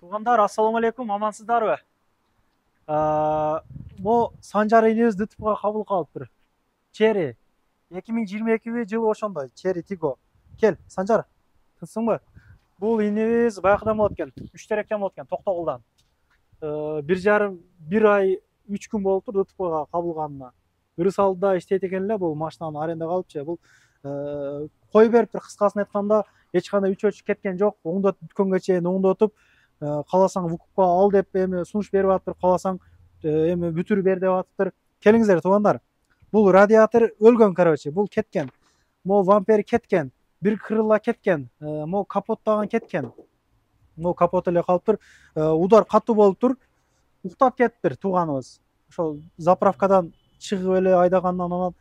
Туугандар, ассаламу алейкум, амансыздарбы? Мо Санжар энебиз ДТПга кабыл калыптыр. Чери 2022 жылы ошондой. Чери Тиго. Кел, Санжар. Тынсыңбы? Бул энебиз баягыдан болот экен. 3 теректен болот экен, Токтогулдан. 1,5 ай 3 күн болуптур ДТПга кабылганына. Ырысалда иштейт экен эле, бул машинаны арендага алыпчы. Бул кой бериптир, кыскасын айтканда, эч кандай үчөчү кеткен жок. Оңдоткөнгө чейин оңдотуп, кааласаң вукупка ал деп эми сунуш берип атыптыр, кааласаң эми бүтүр бер деп атыптыр. Келиңиздер туугандар. Бул радиатор өлгөн, короче, бул кеткен. Мо вампер кеткен, бир крыла кеткен, мо капот дагы кеткен. Мо капот эле калыптыр. Удар катуу болуптур. Уктап кетиптир тууганыбыз. Ошол заправкадан чыгып эле айдагандан анан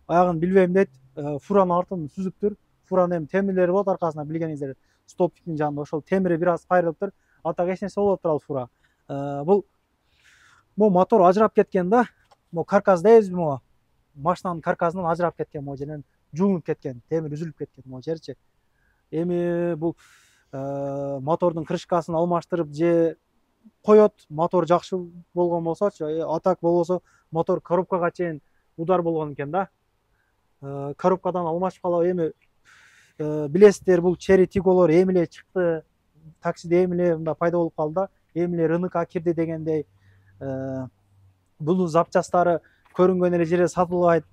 аягын билбейм дейт. Фуранын артын сүзүптүр. Фуранын эми темирлери болот аркасында, билгениңиздер, столбтун жанында ошол темири бир аз кайрылыптыр. Ата эч нерсе болуптур ал фура. Бул мо мотор ажырап кеткен да. Мо каркас дейбизби, мо машинанын каркасынан ажырап кеткен, мо жерден жуунуп кеткен, темир үзүлүп кеткен мо жерчи. Эми бул мотордун крышкасын алмаштырып же коет, мотор жакшы болгон болсочу, атак болбосо мотор коробкага чейин удар болгон экен да. Коробкадан алмашып калып, эми билесиздер, бул Чери Тиголор эми эле чыкты. Таксиде эми эле мында пайда болуп калды да. Эми эле рынокко кирди дегендей. Бул запчастары көрүнгөн эле жерде сатылбайт.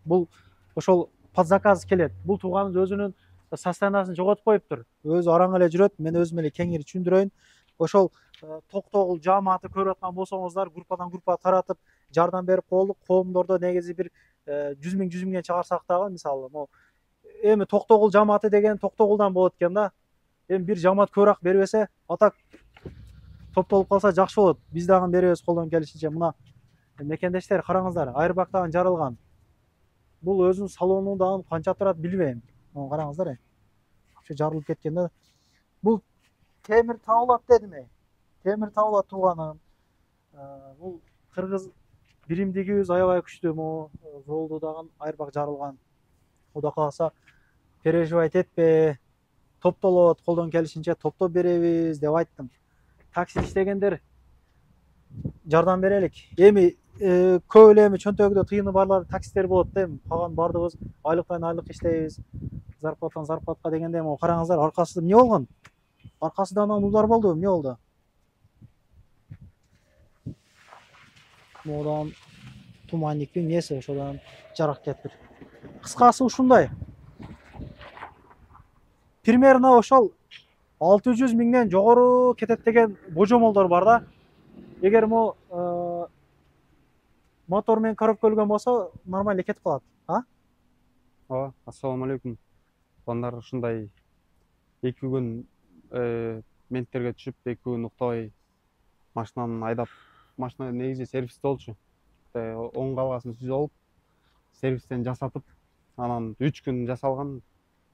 Бул ошол под заказ келет. Бул тууганыбыз өзүнүн состояниясын жоготуп коюптур. Өзү араң эле жүрөт. Мен өзүм эле кеңири түшүндүрөйүн. Ошол Токтогул жааматы көрүп аткан болсоңуздар, группадан группа таратып жардам берип коелук. Коомдордо негизи бир 100 миң чыгарсак дагы, мисалы, мо эми Токтогул жааматы деген Токтогулдан болот экен да. Эми бир жамаат көбүрөөк бербесе, атак топтолуп калса жакшы болот. Биз дагы беребиз колдон келишинче. Мына мекендештер, караңыздар, айырбак дагы жарылган. Бул өзүнүн салону дагы канча турат билбейм. Караңыздар, ошо жарылып кеткен да. Бул темир табылат дедими? Темир табылат тууганым. Бул кыргыз биримдигибиз аябай күчтүү, мо жолду дагы айырбак жарылган. Кудай кааласа переживать этпе. Топтолот, колдон келишинче топтоп беребиз деп айттым. Такси иштегендер жардам берелик. Эми көп эле эми чөнтөгүдө тыйыны барлар таксистер болот да. Эми калган бардыгыбыз айлыктан айлык иштейбиз. Зарплаттан зарплатка дегенде, эми караңыздар, аркасы эмне болгон? Аркасынан удар болду, эмне болду? Модан туманникпи, эмнеси ошодан жарак кетиптир. Кыскасы ушундай. Примерно ошол 600 миңден жогору кетет деген божомолдор бар да. Эгер мо мотор менен коробка өлгөн болсо, нормально кетип калат. Ооба, ассаламу алейкум. Туугандар, ушундай 2 күн менттерге түшүп, 2 күн уктабай машинаны айдап, машина негизи сервисте болчу. Оң калгасын сүзүп алып, сервистен жасатып, анан 3 күн жасалган,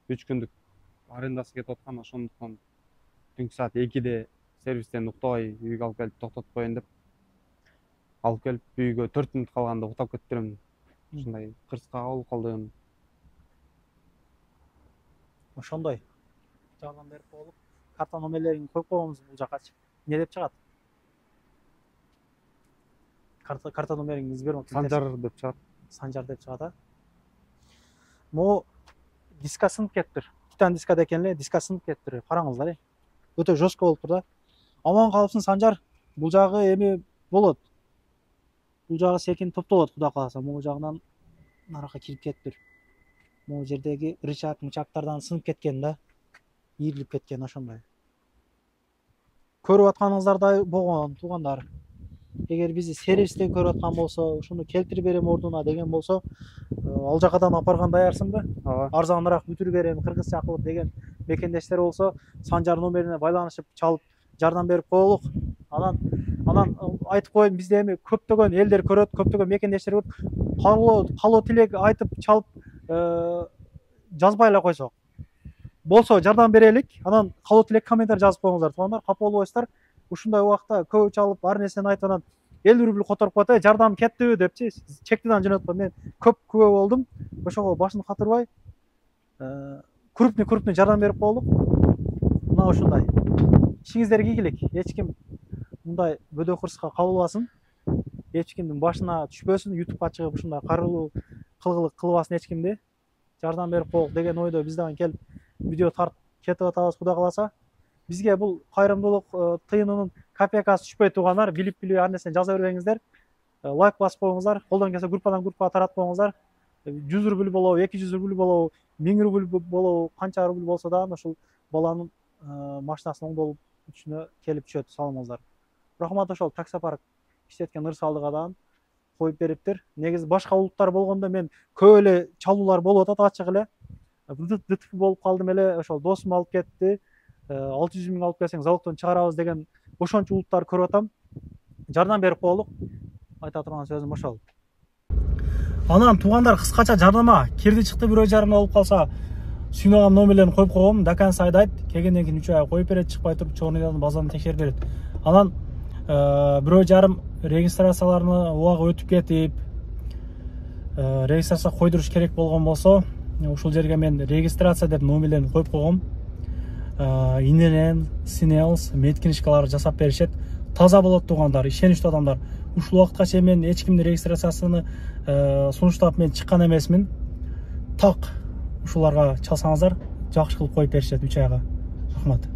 3 күндүк арендасы кетип аткан. Ошондуктан түнкү саат 2-де сервистен уктабай үйгө алып келип токтотуп коеюн деп алып келип, үйгө 4 мүнөт калганда уктап кетиптирмин. Ушундай кырсыкка болуп калдым. Ошондой. Жардам берип коелук. Карта номерлерин коюп коебуз бул жакачы. Эмне деп чыгат? Карта номериңизди берип Санжар деп чыгат. Санжар деп чыгат, а? Мо диска сынып кетиптир. Титан диска экен эле, диска сынып кетиптир. Караңыздар, өтө жестко болуптур да. Аман калыпсың, Санжар. Бул жагы эми болот. Бул жагы секин топтолот, кудай кааласа. Могу жагынан наракка кирип кетиптир. Могу жердеги рычаг, мычактардан сынып кеткен да. Ийрилип кеткен, ошондой. Көрүп атканыңыздардай болгон, туугандар. Эгер бизди сервистен көрүп аткан болсо, ушуну келтирип берем ордуна деген болсо, ал жакадан апарган даярсыңбы? Ооба. Арзаныраак бүтүрүп берем, кыргызча кылып деген мекендештер болсо, Санжар номерине байланышып, чалып жардам берип коелук. Анан айтып коеюн, бизде эми көптөгөн элдер көрөт, көптөгөн мекендештер көрөт. Калоо тилек айтып, чалып жазбай эле койсок. Болсо жардам берелик. Анан калоо тилек комментарий жазып коюңуздар, туугандар, капа болбойсуздар. Ушундай убакта көбү чалып, ар нерсени айтып, анан 50 рубль которуп коет, жардам кеттиби депчи, чектеден жөнөткөн. Мен көп күбө болдум. Ошого башын катырбай, крупный жардам берип коелук. Мына ушундай. ишиңиздерге ийгилик. Эч ким мындай бөдөк кырсыкка кабылбасын. Эч кимдин башына түшпөсүн. YouTubeга чыгып ушундай карылуу кылгылык кылбасын эч кимди. Жардам берип коелук деген ойдо биз дагы келип видео тартып кетип атабыз, Кудай кааласа. Бизге бул кайрымдуулук тыйынынын копейкасы түшпөй тургандар билип ар нерсени жаза бербеңиздер. Лайк басып коюңуздар. Колдон келсе группадан группага таратпаңыздар. 100 рубль болобу, 200 рубль болобу, 1000 рубль болобу, канча рубль болсо да ушул баланын машинасынын оңдолуп үчүнө келип түшөт, салыңыздар. Рахмат, ошол таксопарк иштеткен ырсалдык адам коюп бериптир. Негизи башка улуттар болгондо мен көп эле чалуулар болуп атат ачык эле. ДТП болуп калдым эле, ошол досум алып кетти. 600 000 алып келсең залогдон чыгарабыз деген ошончо улуттар көрүп атам. Жардам берип коелук. Айта турган сөзүм ошол. Анан туугандар, кыскача жардама кирди чыкты 1,5 болуп калса, сүйнөгөн номерлерин коюп койгом. До конца айдайт. Келгенден кийин 3 ай коюп берет, чыкпай туруп чорныйдан базаны текшерип берет. Анан 1,5 регистрацияларыны убагы өтүп кетип, регистрация койдуруш керек болгон болсо, ушул жерге мен регистрация деп номерлерин коюп койгом. Инелен, Синелс, медкнижкалар жасап беришет. Таза болот туугандар, ишеничтүү адамдар. Ушул убакытка чейин мен эч кимдин регистрациясыны сунуштап мен чыккан эмесмин. Так ушуларга чалсаңыздар, жакшы кылып коюп беришет 3 айга. Рахмат.